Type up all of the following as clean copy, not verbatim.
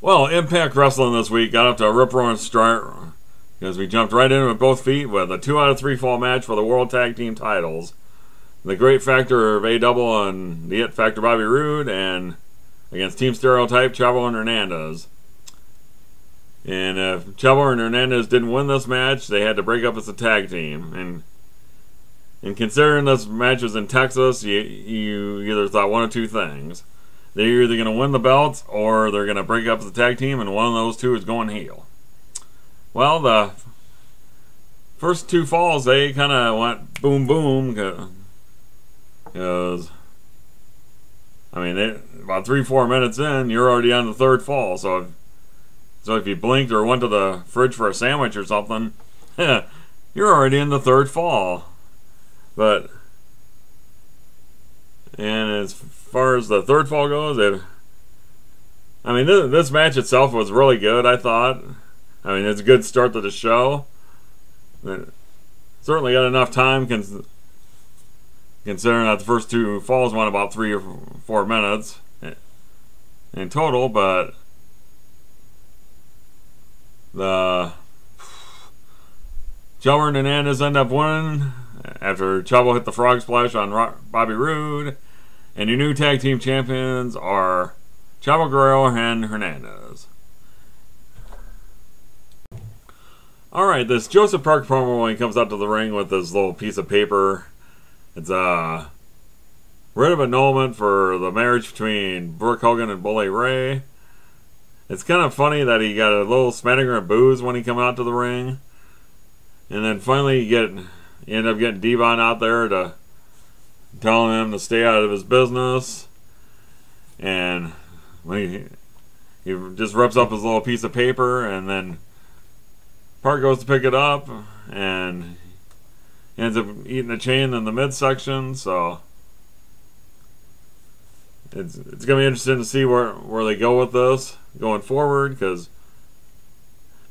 Well, Impact Wrestling this week got up to a rip-roaring start because we jumped right in with both feet with a 2 out of 3 fall match for the World Tag Team titles. The Great Factor of A-Double and the It Factor Bobby Roode and against Team Stereotype, Chavo and Hernandez. And if Chavo and Hernandez didn't win this match, they had to break up as a tag team. And considering this match was in Texas, you either thought one of two things. They're either going to win the belts or they're going to break up as a tag team, and one of those two is going heel. Well, the first two falls, they kind of went boom boom because, I mean, about 3-4 minutes in, you're already on the third fall. So if you blinked or went to the fridge for a sandwich or something, you're already in the third fall. And as far as the third fall goes, this match itself was really good, I thought. I mean, it's a good start to the show. It certainly got enough time considering that the first two falls went about 3 or 4 minutes in total, but the Chavo and Hernandez end up winning after Chavo hit the frog splash on Bobby Roode, and your new tag team champions are Chavo Guerrero and Hernandez. Alright, this Joseph Park promo when he comes out to the ring with this little piece of paper. It's a writ of annulment for the marriage between Brooke Hogan and Bully Ray. It's kind of funny that he got a little smattering of booze when he came out to the ring. And then finally you end up getting Devon out there to telling him to stay out of his business. And when he just rips up his little piece of paper, and then Park goes to pick it up and he ends up eating a chain in the midsection. So it's going to be interesting to see where they go with this going forward, because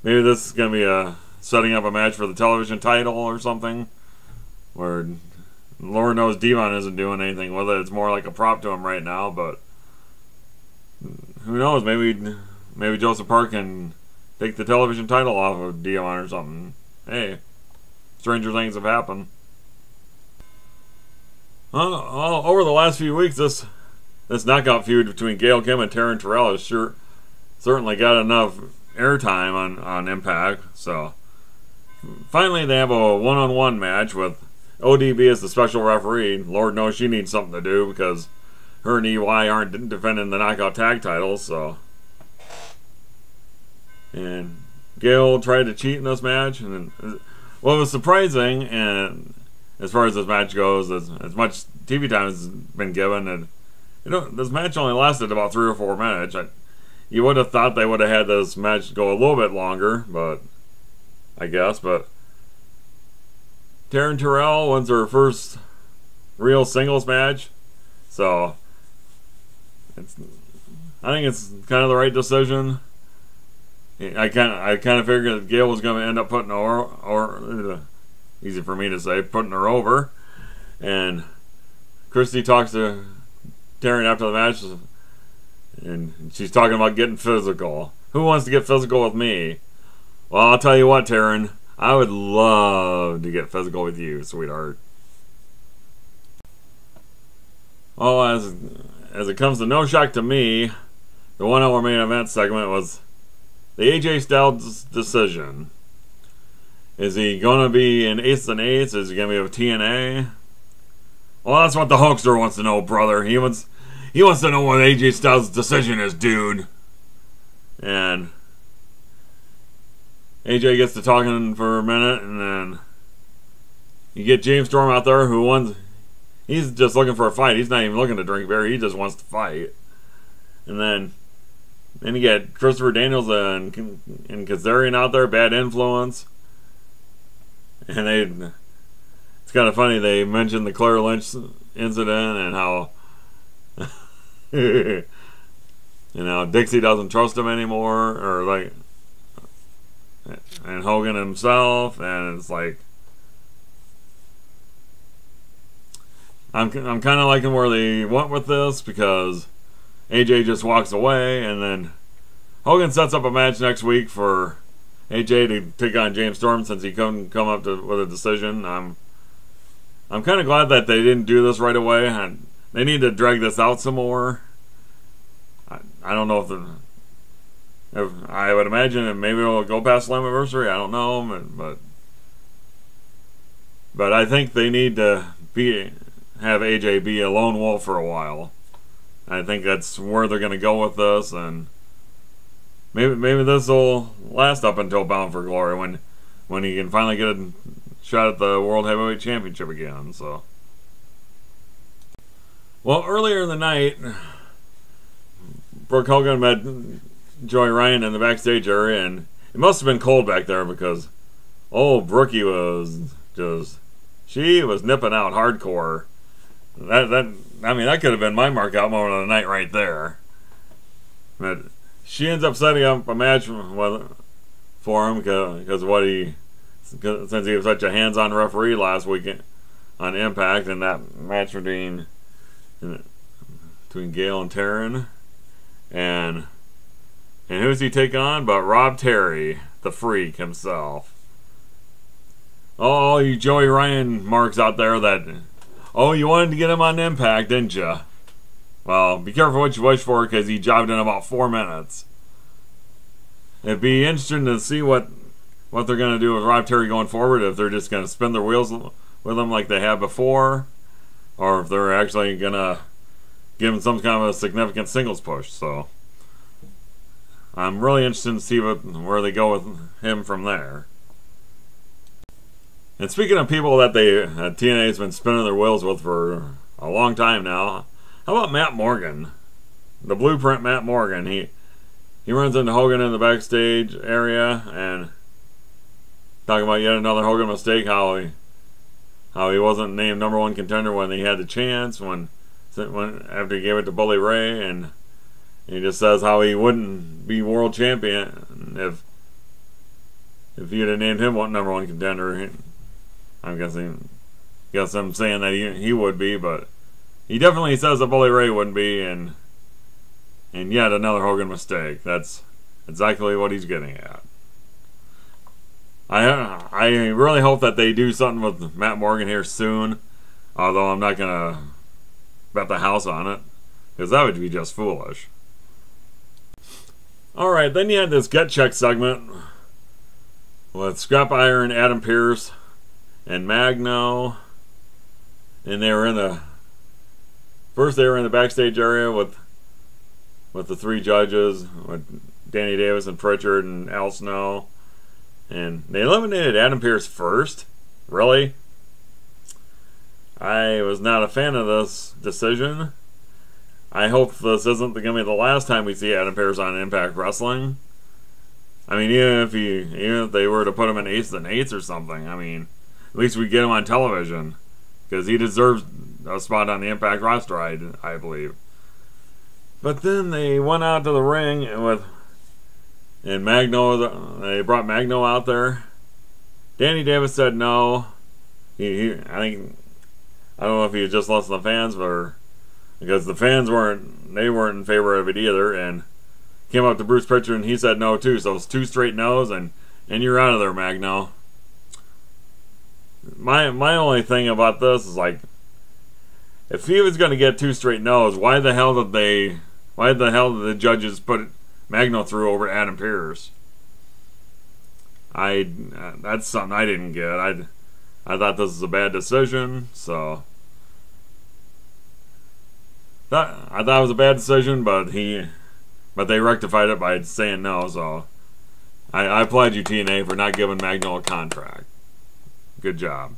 maybe this is going to be setting up a match for the television title or something, where Lord knows Devon isn't doing anything with it. It's more like a prop to him right now, but who knows? Maybe Joseph Park can take the television title off of Devon or something. Hey, stranger things have happened. Well, over the last few weeks, this knockout feud between Gail Kim and Terrell has certainly got enough airtime on Impact. So finally, they have a one-on-one match with ODB as the special referee. Lord knows she needs something to do because her and EY aren't defending the knockout tag titles. So, and Gail tried to cheat in this match, and what was surprising, and as far as this match goes, as much TV time has been given, and this match only lasted about 3 or 4 minutes. You would have thought they would have had this match go a little bit longer, but Taryn and Terrell wins their first real singles match, so I think it's kind of the right decision. I kind of figured that Gail was going to end up putting easy for me to say, putting her over, and Christy talks to Taryn after the match, and she's talking about getting physical. Who wants to get physical with me? Well, I'll tell you what, Taryn, I would love to get physical with you, sweetheart. Well, as it comes to no shock to me, the 1 hour main event segment was the AJ Styles decision. Is he going to be in 8s and 8s? Is he going to be with TNA? Well, that's what the Hulkster wants to know, brother. He wants to know what AJ Styles' decision is, dude. And AJ gets to talking for a minute, and then you get James Storm out there he's just looking for a fight. He's not even looking to drink beer. He just wants to fight. And then you get Christopher Daniels and Kazarian out there, Bad Influence. And it's kind of funny, they mentioned the Claire Lynch incident and how Dixie doesn't trust him anymore, and Hogan himself, and it's like, I'm kind of liking where they went with this, because AJ just walks away, and then Hogan sets up a match next week for AJ to take on James Storm since he couldn't come up with a decision. I'm kind of glad that they didn't do this right away. They need to drag this out some more. I don't know if I would imagine that maybe it'll go past Slammiversary. I don't know, but I think they need to have AJ be a lone wolf for a while. I think that's where they're going to go with this, and maybe this will last up until Bound for Glory when he can finally get a shot at the World Heavyweight Championship again. So, well, earlier in the night, Brooke Hogan met Joey Ryan in the backstage area, and it must have been cold back there because, Brookie she was nipping out hardcore. That could have been my mark out moment of the night right there. But she ends up setting up a match for him since he was such a hands-on referee last week on Impact in that match between Gail and Taryn. And who's he taking on but Rob Terry, the Freak himself. Oh, you Joey Ryan marks out there that, you wanted to get him on Impact, didn't you? Well, be careful what you wish for because he jobbed in about 4 minutes. It'd be interesting to see what they're going to do with Rob Terry going forward, if they're just going to spin their wheels with him like they have before, or if they're actually going to give him some kind of a significant singles push. So I'm really interested to see where they go with him from there. And speaking of people that TNA's been spinning their wheels with for a long time now, how about Matt Morgan? The Blueprint Matt Morgan. He runs into Hogan in the backstage area and talking about yet another Hogan mistake, how he wasn't named #1 contender when he had the chance after he gave it to Bully Ray, and he just says how he wouldn't be world champion if you'd have named him #1 contender. I'm guessing I'm saying that he would be, but he definitely says that Bully Ray wouldn't be, and yet another Hogan mistake. That's exactly what he's getting at. I really hope that they do something with Matt Morgan here soon, although I'm not gonna bet the house on it because that would be just foolish. Alright, then you had this Get Check segment with Scrap Iron, Adam Pearce, and Magno, and they were in the backstage area with the 3 judges, with Danny Davis and Pritchard and Al Snow, and they eliminated Adam Pearce first. Really? I was not a fan of this decision. I hope this isn't going to be the last time we see Adam Pearce on Impact Wrestling. I mean, even if they were to put him in Ace and Eights or something, I mean, at least we get him on television because he deserves a spot on the Impact roster, I believe. But then they went out to the ring and Magno. They brought Magno out there. Danny Davis said no. I don't know if he was just listening to the fans, because the fans weren't in favor of it either, and came up to Bruce Pritchard and he said no too. So it's 2 straight no's, and you're out of there, Magno. My only thing about this is, like, if he was going to get 2 straight no's, why the hell did the judges put Magno through over Adam Pearce? That's something I didn't get. I thought this was a bad decision, so I thought it was a bad decision, but they rectified it by saying no. So I applaud you, TNA, for not giving Magno a contract. Good job.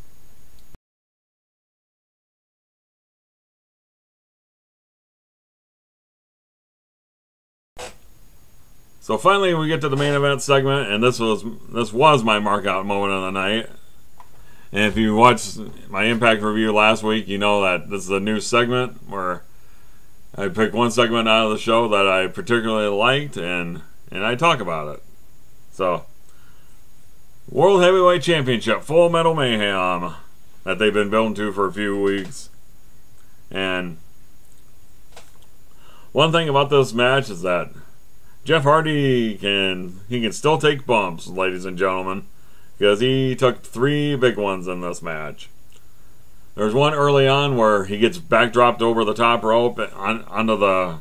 So finally we get to the main event segment, and this was my mark out moment of the night. And if you watched my Impact review last week, you know that this is a new segment where I pick one segment out of the show that I particularly liked, and I talk about it. So, World Heavyweight Championship, Full Metal Mayhem, that they've been building to for a few weeks. And one thing about this match is that Jeff Hardy can still take bumps, ladies and gentlemen, because he took 3 big ones in this match. There's one early on where he gets backdropped over the top rope onto the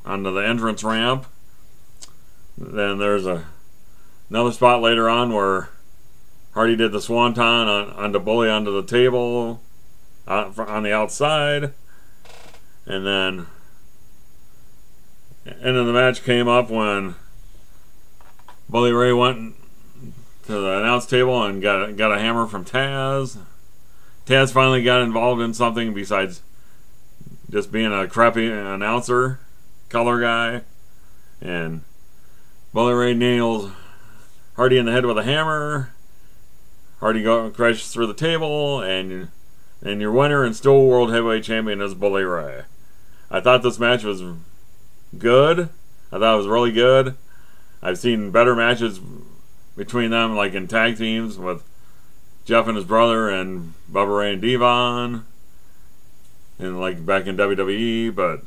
entrance ramp. Then there's another spot later on where Hardy did the swanton onto Bully onto the table on the outside. And then end of the match came up when Bully Ray went to the announce table and got a hammer from Taz. Taz finally got involved in something besides just being a crappy announcer, color guy. And Bully Ray nails Hardy in the head with a hammer. Hardy crashes through the table, and your winner and still World Heavyweight Champion is Bully Ray. I thought this match was good. I thought it was really good. I've seen better matches between them, like in tag teams with Jeff and his brother and Bubba Ray and Devon, and like back in WWE. But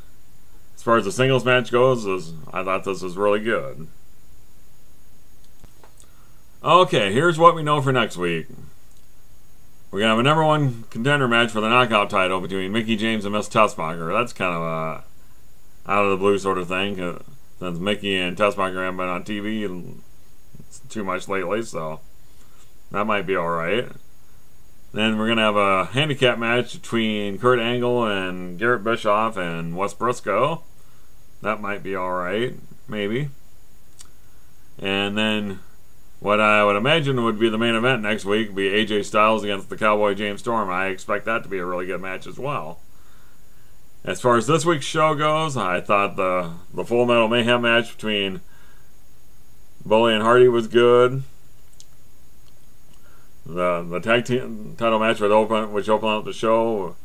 as far as the singles match goes, I thought this was really good. Okay, here's what we know for next week. We're going to have a number 1 contender match for the knockout title between Mickie James and Miss Tessmacher. That's kind of a out of the blue sort of thing, since Mickie and Tessmacher haven't been on TV too much lately, so that might be alright. Then we're going to have a handicap match between Kurt Angle and Garrett Bischoff and Wes Briscoe. That might be alright, maybe. And then what I would imagine would be the main event next week would be AJ Styles against the Cowboy James Storm. I expect that to be a really good match as well. As far as this week's show goes, I thought the Full Metal Mayhem match between Bully and Hardy was good. The tag team title match which opened up the show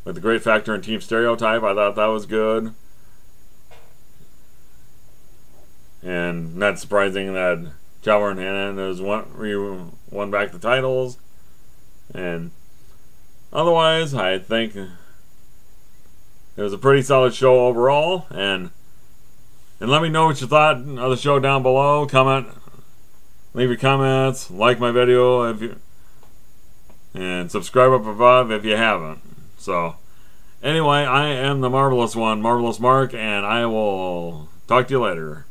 with the Great Factor and Team Stereotype, I thought that was good. And not surprising that Jobber and Hernandez won back the titles. And otherwise, I think it was a pretty solid show overall. And let me know what you thought of the show down below. Leave your comments, like my video and subscribe up above if you haven't. So, anyway, I am the Marvelous One, Marvelous Mark, and I will talk to you later.